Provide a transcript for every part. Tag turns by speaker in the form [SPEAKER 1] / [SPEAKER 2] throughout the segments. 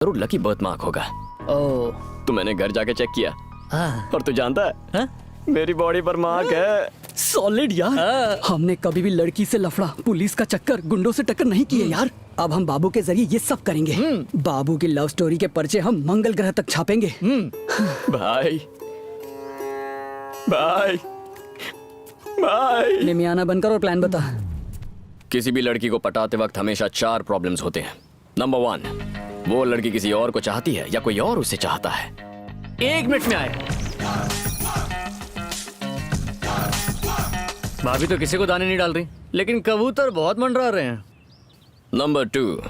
[SPEAKER 1] जरूर lucky birth mark होगा।
[SPEAKER 2] ओह
[SPEAKER 1] तो मैंने घर जाके चेक किया
[SPEAKER 2] हाँ
[SPEAKER 1] और तू जानता है
[SPEAKER 2] हाँ?
[SPEAKER 1] मेरी बॉडी पर मार्क है।
[SPEAKER 3] सॉलिड यार। हमने कभी भी लड़की से लफड़ा, पुलिस का चक्कर, गुंडों से टक्कर नहीं किए यार। अब हम बाबू के जरिए ये सब करेंगे। बाबू की लव स्टोरी के पर्चे हम मंगल ग्रह तक छापेंगे।
[SPEAKER 1] भाई भाई भाई
[SPEAKER 3] निमियाना बनकर और प्लान बता।
[SPEAKER 1] किसी भी लड़की को पटाते वक्त हमेशा 4 प्रॉब्लम्स होते हैं। नंबर 1, वो लड़की किसी और को चाहती है या कोई और उसे चाहता है।
[SPEAKER 2] 1 मिनट में आए। भाभी तो किसी को दाने नहीं डाल रही, लेकिन कबूतर बहुत मंडरा रहे हैं।
[SPEAKER 1] नंबर 2,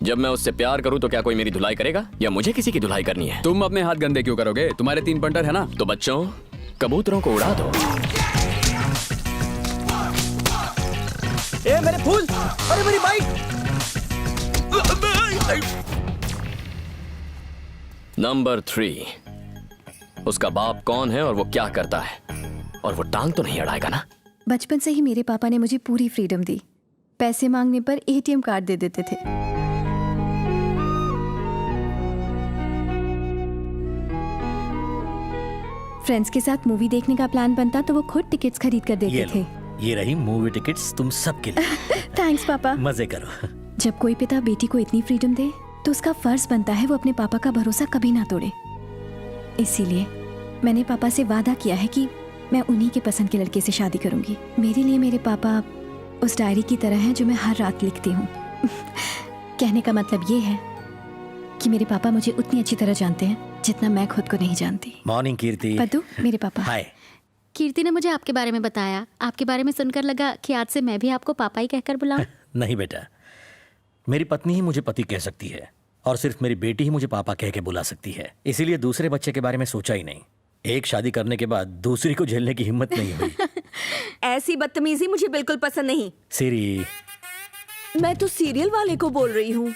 [SPEAKER 1] जब मैं उससे प्यार करूं तो क्या कोई मेरी धुलाई करेगा या मुझे किसी की धुलाई करनी है?
[SPEAKER 4] तुम अपने हाथ गंदे क्यों करोगे? तुम्हारे 3 पंटर है ना।
[SPEAKER 1] तो बच्चों, कबूतरों को उड़ा दो।
[SPEAKER 3] ए मेरे फूल, अरे मेरी बाइक।
[SPEAKER 1] नंबर 3, उसका बाप कौन है और वो क्या करता है, और वो टांग तो नहीं अड़ाएगा ना?
[SPEAKER 5] बचपन से ही मेरे पापा ने मुझे पूरी फ्रीडम दी। पैसे मांगने पर एटीएम कार्ड दे देते थे। फ्रेंड्स के साथ मूवी देखने का प्लान बनता तो वो खुद टिकट्स खरीद कर देते थे।
[SPEAKER 6] ये रही मूवी टिकट्स तुम सबके लिए।
[SPEAKER 5] थैंक्स पापा।
[SPEAKER 6] मजे करो।
[SPEAKER 5] जब कोई पिता बेटी को इतनी फ्रीडम दे तो उसका फर्ज बनता है वो अपने पापा का भरोसा कभी ना तोड़े। इसीलिए मैंने पापा से वादा किया है कि मैं उन्हीं के पसंद के लड़के से शादी करूंगी। मेरे लिए मेरे पापा उस डायरी की तरह हैं जो मैं हर रात लिखती हूँ। कहने का मतलब ये है कि मेरे पापा मुझे उतनी अच्छी तरह जानते हैं जितना मैं खुद को नहीं जानती।
[SPEAKER 6] मॉर्निंग कीर्ति।
[SPEAKER 5] पद्दू, मेरे पापा।
[SPEAKER 6] हाय।
[SPEAKER 7] कीर्ति ने मुझे आपके बारे में बताया। आपके बारे में सुनकर लगा कि आज से मैं भी आपको पापा ही कहकर बुलाऊं।
[SPEAKER 6] नहीं बेटा, मेरी पत्नी ही मुझे पति कह सकती है और सिर्फ मेरी बेटी ही मुझे पापा कह के बुला सकती है। इसीलिए दूसरे बच्चे के बारे में सोचा ही नहीं। एक शादी करने के बाद दूसरी को झेलने की हिम्मत नहीं हुई।
[SPEAKER 8] ऐसी बदतमीजी मुझे बिल्कुल पसंद नहीं।
[SPEAKER 6] सीरी,
[SPEAKER 8] मैं तो सीरियल वाले को बोल रही हूँ।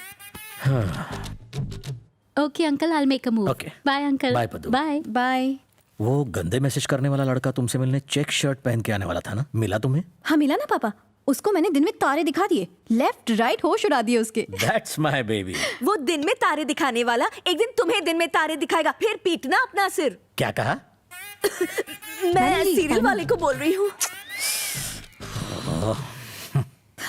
[SPEAKER 7] Okay uncle, I make a move.
[SPEAKER 6] Okay.
[SPEAKER 7] Bye uncle.
[SPEAKER 6] Bye, Paddu.
[SPEAKER 7] Bye
[SPEAKER 5] bye.
[SPEAKER 6] वो गंदे मैसेज करने वाला लड़का तुमसे मिलने चेक शर्ट पहन के आने वाला था ना, मिला तुम्हें?
[SPEAKER 5] हाँ मिला ना पापा। उसको मैंने दिन में तारे दिखा दिए, लेफ्ट राइट होश उड़ा दिए उसके।
[SPEAKER 6] That's my baby।
[SPEAKER 8] वो दिन में तारे दिखाने वाला एक दिन तुम्हें दिन में तारे दिखाएगा, फिर पीटना अपना सिर।
[SPEAKER 6] क्या कहा?
[SPEAKER 8] मैं सीरियल वाले को बोल रही हूँ।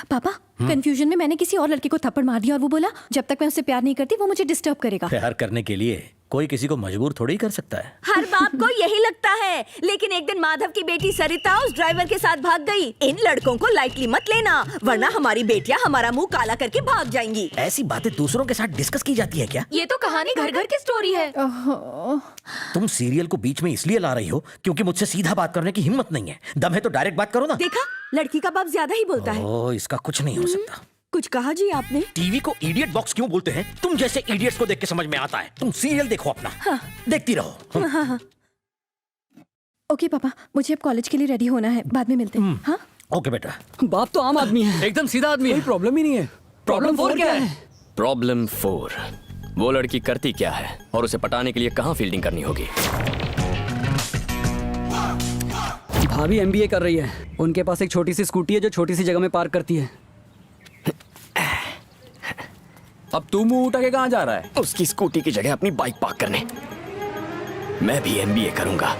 [SPEAKER 5] पापा, कंफ्यूजन में मैंने किसी और लड़के को थप्पड़ मार दिया और वो बोला जब तक मैं उससे प्यार नहीं करती वो मुझे डिस्टर्ब करेगा।
[SPEAKER 6] प्यार करने के लिए कोई किसी को मजबूर थोड़ी कर सकता है।
[SPEAKER 8] हर बाप को यही लगता है, लेकिन एक दिन माधव की बेटी सरिता उस ड्राइवर के साथ भाग गई। इन लड़कों को लाइटली मत लेना, वरना हमारी बेटियां हमारा मुंह काला करके भाग जाएंगी।
[SPEAKER 6] ऐसी बातें दूसरों के साथ डिस्कस की जाती है क्या?
[SPEAKER 8] ये तो कहानी घर घर की स्टोरी है।
[SPEAKER 6] तुम सीरियल को बीच में इसलिए ला रही हो क्योंकि मुझसे सीधा बात करने की हिम्मत नहीं है। दम है तो डायरेक्ट बात करो ना।
[SPEAKER 8] देखा, लड़की का बाप ज्यादा ही बोलता है।
[SPEAKER 6] ओह, इसका कुछ नहीं हो सकता।
[SPEAKER 8] कुछ कहा जी आपने?
[SPEAKER 6] टीवी को इडियट बॉक्स क्यों बोलते हैं? तुम जैसे इडियट्स को देख के समझ में आता है। तुम सीरियल देखो अपना। हाँ। देखती रहो।
[SPEAKER 5] हाँ। ओके पापा, मुझे अब कॉलेज के लिए रेडी होना है, बाद में मिलते हैं। हाँ?
[SPEAKER 6] ओके बेटा।
[SPEAKER 3] बाप तो आम आदमी है,
[SPEAKER 2] एकदम सीधा आदमी
[SPEAKER 3] कोई
[SPEAKER 2] है।
[SPEAKER 3] प्रॉब्लम ही नहीं है।
[SPEAKER 2] प्रॉब्लम 4 क्या है?
[SPEAKER 1] प्रॉब्लम 4, वो लड़की करती क्या है और उसे पटाने के लिए कहाँ फील्डिंग करनी होगी?
[SPEAKER 3] भाभी MBA कर रही है। उनके पास एक छोटी सी स्कूटी है जो छोटी सी जगह में पार्क करती है।
[SPEAKER 4] अब तू मुंह उठा के कहाँ जा रहा है?
[SPEAKER 1] उसकी स्कूटी की जगह अपनी बाइक पार्क करने। मैं भी MBA करूंगा।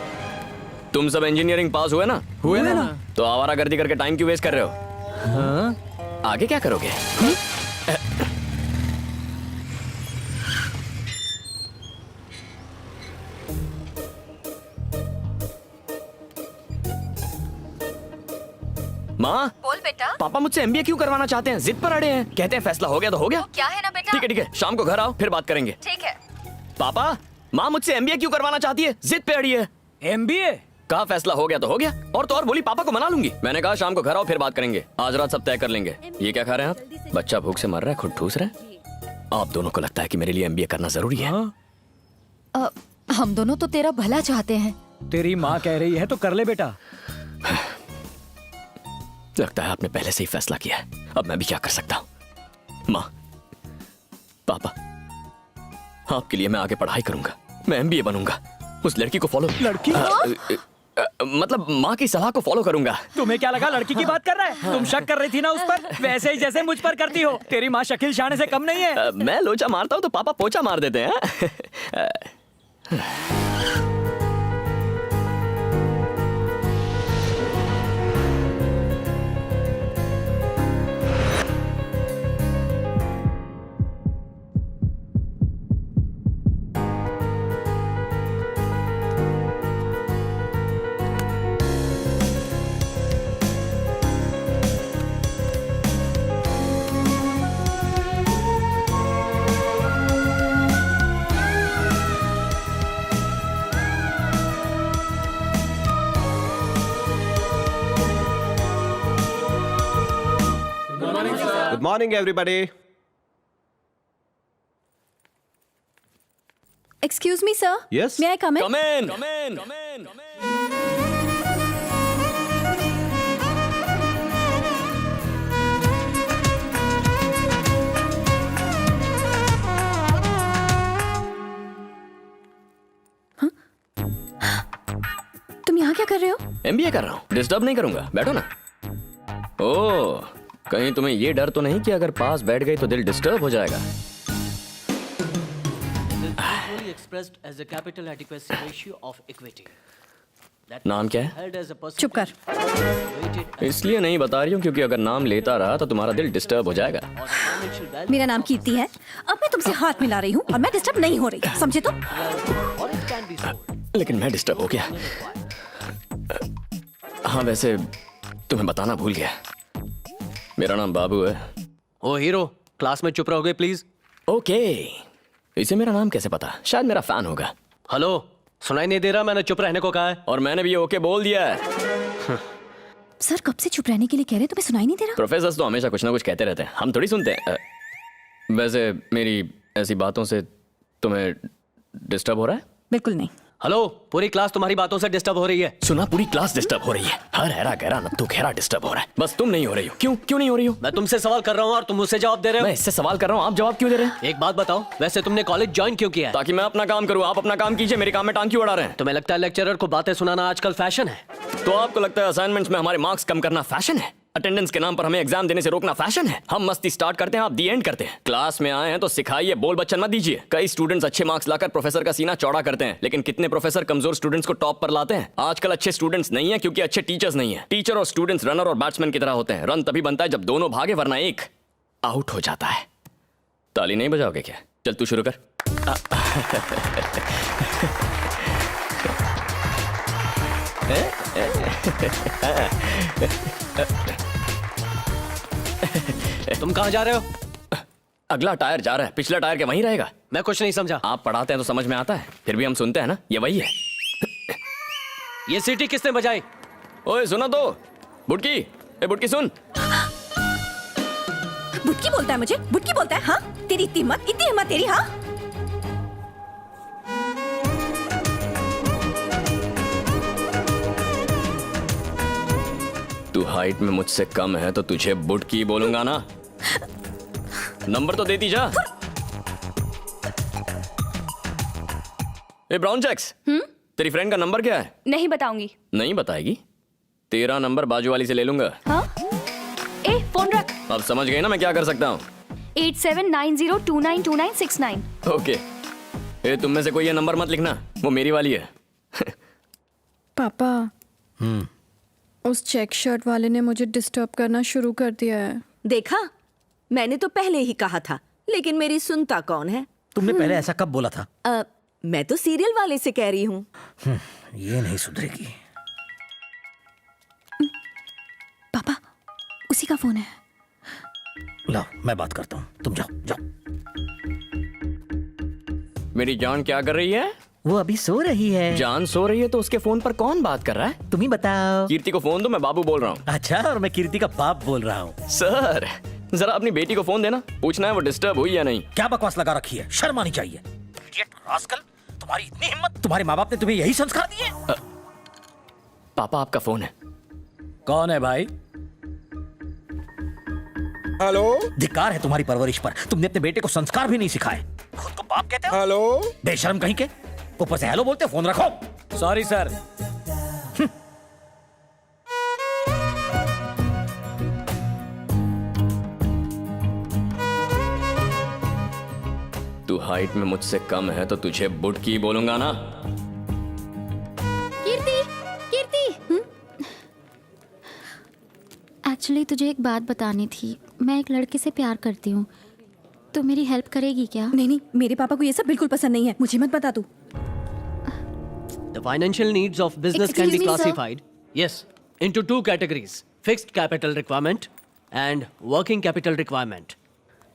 [SPEAKER 1] तुम सब इंजीनियरिंग पास हुए ना?
[SPEAKER 4] हुए ना?
[SPEAKER 1] तो आवारागर्दी करके टाइम क्यों वेस्ट कर रहे हो? हाँ? आगे क्या करोगे? माँ,
[SPEAKER 8] बोल बेटा।
[SPEAKER 1] पापा मुझसे MBA क्यों करवाना चाहते हैं? जिद पर अड़े हैं। कहते हैं फैसला हो गया तो हो गया।
[SPEAKER 8] क्या है ना बेटा?
[SPEAKER 1] ठीक है, शाम को घर आओ फिर बात करेंगे।
[SPEAKER 8] ठीक है।
[SPEAKER 1] पापा, माँ मुझसे MBA क्यों करवाना चाहती है? जिद पे अड़ी है।
[SPEAKER 2] MBA?
[SPEAKER 1] कहा फैसला हो गया तो हो गया, और तो और बोली पापा को मना लूंगी। मैंने कहा शाम को घर आओ फिर बात करेंगे। आज रात सब तय कर लेंगे। ये क्या खा रहे हैं आप? बच्चा भूख से मर रहा है, खुद ठूस रहे हैं। आप दोनों को लगता है कि मेरे लिए MBA करना जरूरी है?
[SPEAKER 7] हम दोनों तो तेरा भला चाहते हैं।
[SPEAKER 2] तेरी माँ कह रही है तो कर ले बेटा।
[SPEAKER 1] लगता है आपने पहले से ही फैसला किया है। अब मैं भी क्या कर सकता हूँ? माँ, पापा, आपके लिए मैं आगे पढ़ाई करूंगा। मैं MBA बनूंगा। उस लड़की को फॉलो।
[SPEAKER 2] लड़की?
[SPEAKER 1] मतलब माँ की सलाह को फॉलो करूंगा।
[SPEAKER 9] तुम्हें क्या लगा लड़की की बात कर रहा है? तुम शक कर रही थी ना उस पर, वैसे ही जैसे मुझ पर करती हो। तेरी माँ शकील शाने से कम नहीं है।
[SPEAKER 1] मैं लोचा मारता हूँ तो पापा पोचा मार देते हैं।
[SPEAKER 10] Good morning, everybody.
[SPEAKER 5] Excuse me sir,
[SPEAKER 10] Yes?
[SPEAKER 5] May I come in?
[SPEAKER 1] Come in. Come in. Come in. Come in.
[SPEAKER 5] तुम यहाँ क्या कर रहे हो?
[SPEAKER 1] MBA कर रहा हूँ, डिस्टर्ब नहीं करूंगा, बैठो ना। ओह, कहीं तुम्हें ये डर तो नहीं कि अगर पास बैठ गई तो दिल डिस्टर्ब हो जाएगा? नाम क्या है?
[SPEAKER 5] चुप कर।
[SPEAKER 1] इसलिए नहीं बता रही हूँ क्योंकि अगर नाम लेता रहा तो तुम्हारा दिल डिस्टर्ब हो जाएगा।
[SPEAKER 5] मेरा नाम कीर्ति है। अब मैं तुमसे हाथ मिला रही हूँ और मैं डिस्टर्ब नहीं हो रही, समझे तुम?
[SPEAKER 1] लेकिन मैं डिस्टर्ब हो गया। हाँ, वैसे तुम्हें बताना भूल गया, मेरा नाम बाबू है।
[SPEAKER 9] ओ हीरो, क्लास में चुप रहोगे प्लीज।
[SPEAKER 1] ओके, इसे मेरा नाम कैसे पता? शायद मेरा फैन होगा।
[SPEAKER 9] हेलो, सुनाई नहीं दे रहा? मैंने चुप रहने को कहा है।
[SPEAKER 1] और मैंने भी ओके बोल दिया है।
[SPEAKER 5] सर कब से चुप रहने के लिए कह रहे हैं, तुम्हें सुनाई नहीं दे रहा?
[SPEAKER 1] प्रोफेसर तो हमेशा कुछ ना कुछ कहते रहते हैं, हम थोड़ी सुनते हैं। वैसे मेरी ऐसी बातों से तुम्हें डिस्टर्ब हो रहा है?
[SPEAKER 5] बिल्कुल नहीं।
[SPEAKER 9] हेलो, पूरी क्लास तुम्हारी बातों से डिस्टर्ब हो रही है।
[SPEAKER 1] सुना, पूरी क्लास डिस्टर्ब हो रही है। हर हैरा गहरा नत्थु खेरा डिस्टर्ब हो रहा है, बस तुम नहीं हो रही हो। क्यों नहीं हो रही हो?
[SPEAKER 9] मैं तुमसे सवाल कर रहा हूँ और तुम मुझसे जवाब दे रहे हो।
[SPEAKER 1] मैं इससे सवाल कर रहा हूँ, आप जवाब क्यों दे रहे हैं?
[SPEAKER 9] एक बात बताओ, वैसे तुमने कॉलेज ज्वाइन क्यों किया है?
[SPEAKER 1] ताकि मैं अपना काम करूँ, आप अपना काम कीजिए, मेरे काम में टांग क्यों अड़ा रहे हैं?
[SPEAKER 9] तुम्हें लगता है लेक्चरर को बातें सुनाना आजकल फैशन है?
[SPEAKER 1] तो आपको लगता है असाइनमेंट्स में हमारे मार्क्स कम करना फैशन है? अटेंडेंस के नाम पर हमें एग्जाम देने से रोकना फैशन है? हम मस्ती स्टार्ट करते हैं, आप दी एंड करते हैं। क्लास में आए हैं तो सिखाइए, बोल बच्चन मत दीजिए। कई स्टूडेंट्स अच्छे मार्क्स लाकर प्रोफेसर का सीना चौड़ा करते हैं, लेकिन कितने प्रोफेसर कमजोर स्टूडेंट्स को टॉप पर लाते हैं? आजकल अच्छे स्टूडेंट्स नहीं है क्योंकि अच्छे टीचर्स नहीं है। टीचर और स्टूडेंट्स रनर और बैट्समैन की तरह होते हैं। रन तभी बनता है जब दोनों भागे, वरना एक आउट हो जाता है। ताली नहीं बजाओगे क्या? चल तू शुरू कर।
[SPEAKER 9] तुम कहाँ जा रहे हो?
[SPEAKER 1] अगला टायर जा रहा है, पिछला टायर क्या वहीं रहेगा?
[SPEAKER 9] मैं कुछ नहीं समझा।
[SPEAKER 1] आप पढ़ाते हैं तो समझ में आता है, फिर भी हम सुनते हैं ना, ये वही है।
[SPEAKER 9] ये सीटी किसने बजाई?
[SPEAKER 1] ओए सुनो तो, बुटकी, ए बुटकी सुन।
[SPEAKER 8] बुटकी बोलता है मुझे? बुटकी बोलता है? हाँ, तेरी इतनी हिम्मत तेरी? हाँ,
[SPEAKER 1] तू हाइट में मुझसे कम है तो तुझे बुटकी बोलूंगा ना। नंबर तो देती जा। ए ब्राउन चेक्स, तेरी फ्रेंड का नंबर क्या है?
[SPEAKER 7] नहीं बताऊंगी।
[SPEAKER 1] नहीं बताएगी? तेरा नंबर बाजू वाली से ले लूंगा।
[SPEAKER 7] हाँ? ए फोन रख।
[SPEAKER 1] अब समझ गई ना मैं क्या कर सकता हूँ?
[SPEAKER 7] 8790292969।
[SPEAKER 1] ओके, ए तुम में से कोई ये नंबर मत लिखना, वो मेरी वाली है।
[SPEAKER 5] पापा, उस चेक शर्ट वाले ने मुझे डिस्टर्ब करना शुरू कर दिया है।
[SPEAKER 8] देखा, मैंने तो पहले ही कहा था, लेकिन मेरी सुनता कौन है?
[SPEAKER 6] तुमने पहले ऐसा कब बोला था?
[SPEAKER 8] मैं तो सीरियल वाले से कह रही हूँ।
[SPEAKER 6] ये नहीं सुधरेगी।
[SPEAKER 5] पापा, उसी का फोन है।
[SPEAKER 6] लाओ, मैं बात करता हूँ, तुम जाओ जाओ।
[SPEAKER 1] मेरी जान क्या कर रही है?
[SPEAKER 6] वो अभी सो रही है।
[SPEAKER 1] जान सो रही है तो उसके फोन पर कौन बात कर रहा है?
[SPEAKER 6] तुम ही बताओ।
[SPEAKER 1] कीर्ति को फोन दो, मैं बाबू बोल रहा हूँ।
[SPEAKER 6] अच्छा, और मैं कीर्ति का बाप बोल रहा हूँ।
[SPEAKER 1] सर, जरा अपनी बेटी को फोन देना, पूछना है वो डिस्टर्ब हुई या नहीं।
[SPEAKER 6] क्या बकवास लगा रखी है, शर्म आनी चाहिए। इडियट रास्कल, तुम्हारी इतनी हिम्मत, तुम्हारे माँ बाप ने तुम्हें यही संस्कार दिए?
[SPEAKER 1] पापा आपका फोन है।
[SPEAKER 6] कौन है भाई?
[SPEAKER 10] हेलो
[SPEAKER 6] धिक्कार है तुम्हारी परवरिश पर, तुमने अपने बेटे को संस्कार भी नहीं सिखाए। खुद को बाप कहते हो?
[SPEAKER 10] हेलो
[SPEAKER 6] बेशर्म कहीं के, ऊपर से हेलो बोलते, फोन रखो।
[SPEAKER 9] Sorry sir.
[SPEAKER 1] हाइट में मुझसे कम है तो तुझे बुटकी बोलूंगा ना।
[SPEAKER 7] कीर्ति, कीर्ति। एक्चुअली तुझे एक बात बतानी थी। मैं एक लड़के से प्यार करती हूँ, तो मेरी हेल्प करेगी क्या?
[SPEAKER 8] नहीं नहीं, मेरे पापा को ये सब बिल्कुल पसंद नहीं है, मुझे मत बता तू।
[SPEAKER 2] The financial needs of business can be
[SPEAKER 7] Excuse me, sir.
[SPEAKER 2] classified, yes, into two categories: fixed capital requirement and working capital requirement.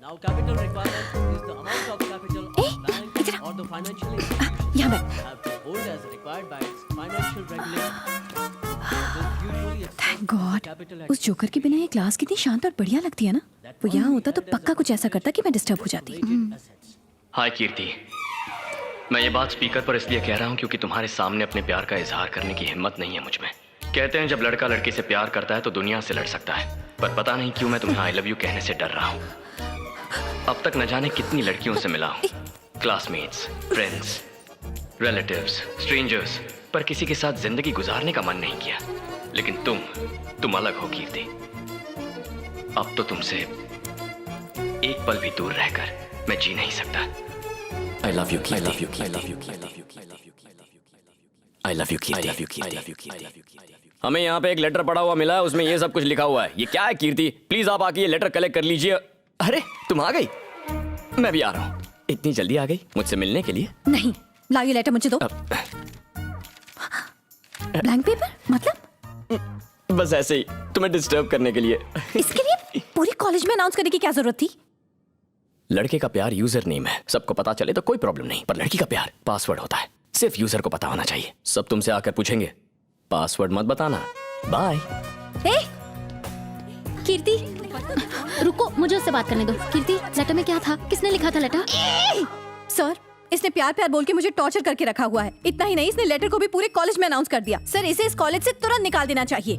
[SPEAKER 2] Now, capital requirement is the amount of capital a bank or the financial institution
[SPEAKER 8] यहाँ बैठ।
[SPEAKER 2] have to hold as required by its financial regulator. This usually exceeds
[SPEAKER 5] thank God.
[SPEAKER 2] capital
[SPEAKER 5] उस joker के बिना ये class कितनी शांत और बढ़िया लगती है ना। वो यहाँ होता तो पक्का कुछ ऐसा करता कि मैं डिस्टर्ब हो जाती।
[SPEAKER 1] हाय कीर्ति, मैं ये बात स्पीकर पर इसलिए कह रहा हूँ क्योंकि तुम्हारे सामने अपने प्यार का इजहार करने की हिम्मत नहीं है मुझ में। कहते हैं जब लड़का लड़की से प्यार करता है तो दुनिया से लड़ सकता है, पर पता नहीं क्यों मैं तुम्हें आई लव यू कहने से डर रहा हूँ। अब तक न जाने कितनी लड़कियों से मिला हूँ, क्लासमेट्स, फ्रेंड्स, रिलेटिव्स, स्ट्रेंजर्स, पर किसी के साथ जिंदगी गुजारने का मन नहीं किया। लेकिन तुम अलग हो कीर्ति। अब तो तुमसे एक पल भी दूर रहकर मैं जी नहीं सकता। I love you, Kirti. I love you, Kirti. I love you, Kirti. I love you, Kirti. I love you, Kirti. I love you, Kirti. हमें यहाँ पे एक लेटर पड़ा हुआ मिला है, उसमें ये सब कुछ लिखा हुआ है। ये क्या है कीर्ति? प्लीज आप आके ये लेटर कलेक्ट कर लीजिए। अरे तुम आ गई? मैं भी आ रहा हूँ। इतनी जल्दी आ गई मुझसे मिलने के लिए?
[SPEAKER 5] नहीं, लाओ ये लेटर मुझे दो। ब्लैंक पेपर मतलब?
[SPEAKER 1] बस ऐसे ही तुम्हें डिस्टर्ब करने के लिए।
[SPEAKER 5] इसके लिए पूरी कॉलेज में अनाउंस करने की क्या जरूरत थी?
[SPEAKER 1] लड़के का प्यार यूजर नेम है, सबको पता चले तो कोई प्रॉब्लम नहीं, पर लड़की का प्यार पासवर्ड होता है, सिर्फ यूजर को पता होना चाहिए। सब तुमसे आकर पूछेंगे, पासवर्ड मत बताना। बाय।
[SPEAKER 7] कीर्ति, रुको, मुझे उससे बात करने दो। कीर्ति, लेटर में क्या था? किसने लिखा था लेटर?
[SPEAKER 8] सर, इसने प्यार प्यार बोल के मुझे टॉर्चर करके रखा हुआ है। इतना ही नहीं, इसने लेटर को भी पूरे कॉलेज में अनाउंस कर दिया। सर, इसे इस कॉलेज से तुरंत निकाल देना चाहिए।